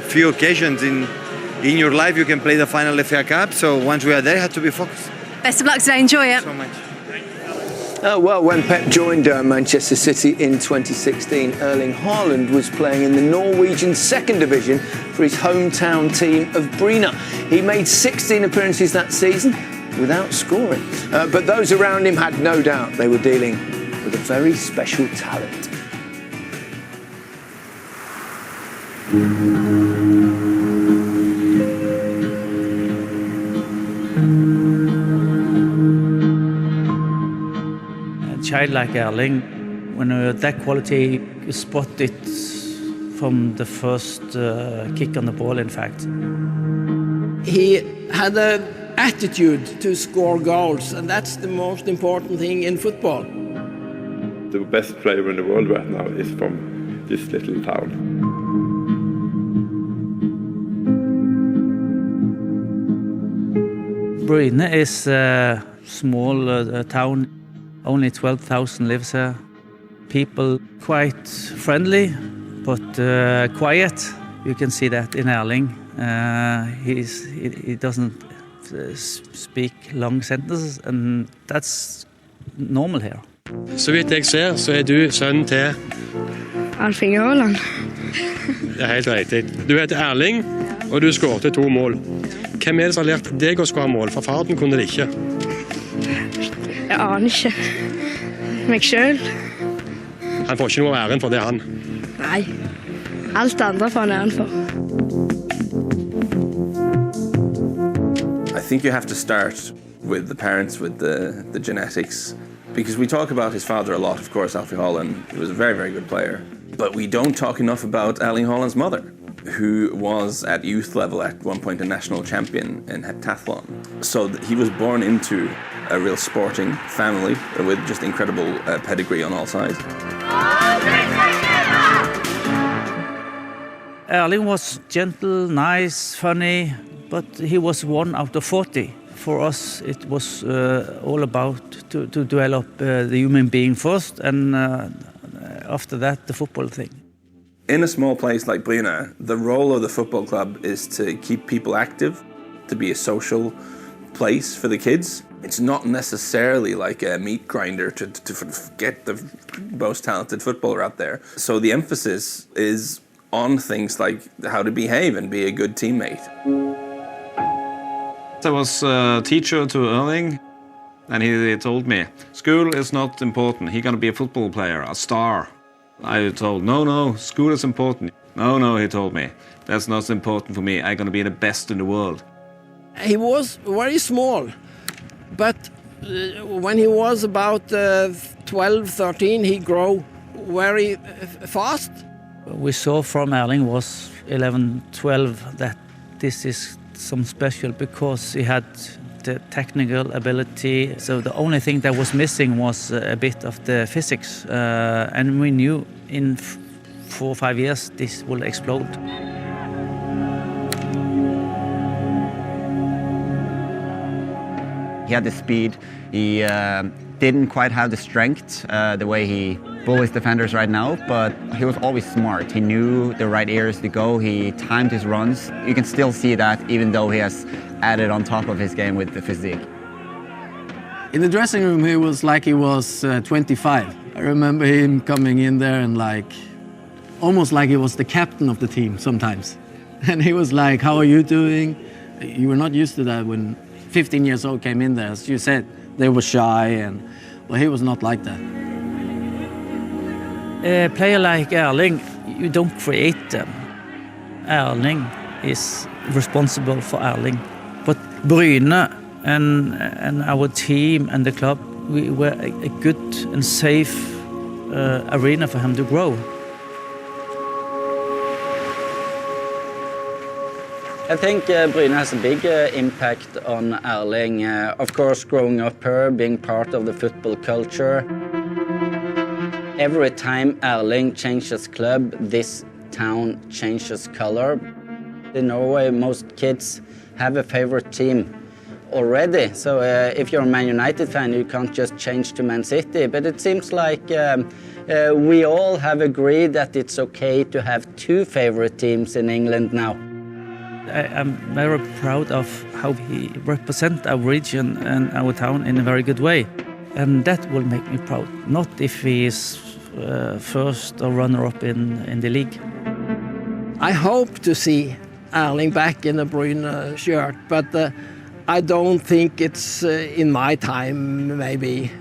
Few occasions in your life you can play the final FA Cup, so once we are there, you have to be focused. Best of luck today, enjoy it. So much. Well, when Pep joined Manchester City in 2016, Erling Haaland was playing in the Norwegian second division for his hometown team of Bryne. He made 16 appearances that season without scoring. But those around him had no doubt they were dealing with a very special talent. A child like Erling, when you're that quality, you spot it from the first kick on the ball, in fact. He had an attitude to score goals, and that's the most important thing in football. The best player in the world right now is from this little town. Bryne is a small town, only 12,000 lives here. People quite friendly, but quiet. You can see that in Erling. He doesn't speak long sentences, and that's normal here. Så vidt jeg ser, så du sønnen til Alf Inge Haaland. Det helt riktig. Du heter Erling, og du skårte 2 mål. Hvem det som har lært deg å skåre mål? For faren kunne det ikke. Jeg aner ikke. Meg selv. Han får ikke noe æren for det, han. Nei. Alt andre får han æren for. I think you have to start with the parents, with the genetics. Because we talk about his father a lot, of course, Alfie Haaland. He was a very, very good player. But we don't talk enough about Erling Haaland's mother, who was at youth level at one point a national champion in heptathlon. So he was born into a real sporting family with just incredible pedigree on all sides. Erling was gentle, nice, funny, but he was 1 out of 40. For us, it was all about to develop the human being first, and after that, the football thing. In a small place like Bryne, the role of the football club is to keep people active, to be a social place for the kids. It's not necessarily like a meat grinder to get the most talented footballer out there. So the emphasis is on things like how to behave and be a good teammate. I was a teacher to Erling, and he told me, school is not important, he's going to be a football player, a star. I told, no, school is important. No, he told me, that's not important for me, I'm going to be the best in the world. He was very small, but when he was about 12, 13, he grew very fast. We saw from Erling was 11, 12 that this is some special because he had the technical ability. So the only thing that was missing was a bit of the physics. And we knew in 4 or 5 years this will explode. He had the speed. He didn't quite have the strength the way he bullies defenders right now, but he was always smart. He knew the right areas to go. He timed his runs. You can still see that even though he has added on top of his game with the physique. In the dressing room, he was like he was 25. I remember him coming in there and almost like he was the captain of the team sometimes. And he was like, how are you doing? You were not used to that when 15 years old came in there. As you said, they were shy, well, he was not like that. A player like Erling, you don't create them. Erling is responsible for Erling. But Bryne and our team and the club, we were a good and safe arena for him to grow. I think Bryne has a big impact on Erling. Of course, growing up here, being part of the football culture. Every time Erling changes club, this town changes color. In Norway, most kids have a favorite team already. So if you're a Man United fan, you can't just change to Man City. But it seems like We all have agreed that it's okay to have two favorite teams in England now. I'm very proud of how he represents our region and our town in a very good way. And that will make me proud, not if he is first or runner-up in the league. I hope to see Erling back in a Bryne shirt, but I don't think it's in my time, maybe.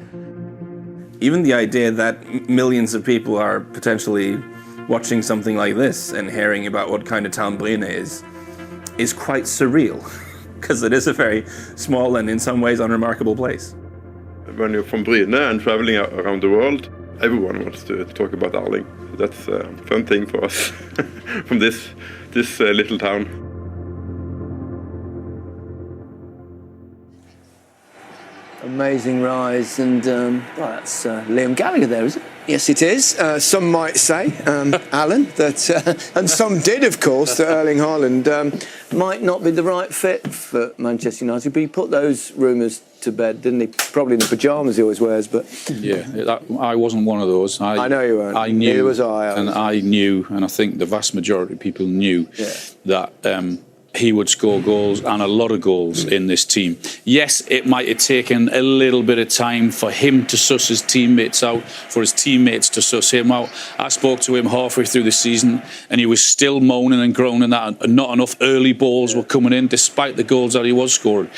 Even the idea that millions of people are potentially watching something like this and hearing about what kind of town Bryne is quite surreal, because it is a very small and in some ways unremarkable place. When you're from Bryne and traveling around the world, everyone wants to talk about Erling. That's a fun thing for us from this little town. Amazing rise, and well, that's Liam Gallagher there, is it? Yes, it is. Some might say, Alan, that, and some did, of course, that Erling Haaland Might not be the right fit for Manchester United, but he put those rumours to bed, didn't he? Probably in the pyjamas he always wears, but... Yeah, I wasn't one of those. I know you weren't. I knew, neither was I. And I knew, and I think the vast majority of people knew that he would score goals, and a lot of goals, in this team. Yes, it might have taken a little bit of time for him to suss his teammates out, for his teammates to suss him out. I spoke to him halfway through the season, and he was still moaning and groaning that not enough early balls were coming in, despite the goals that he was scoring.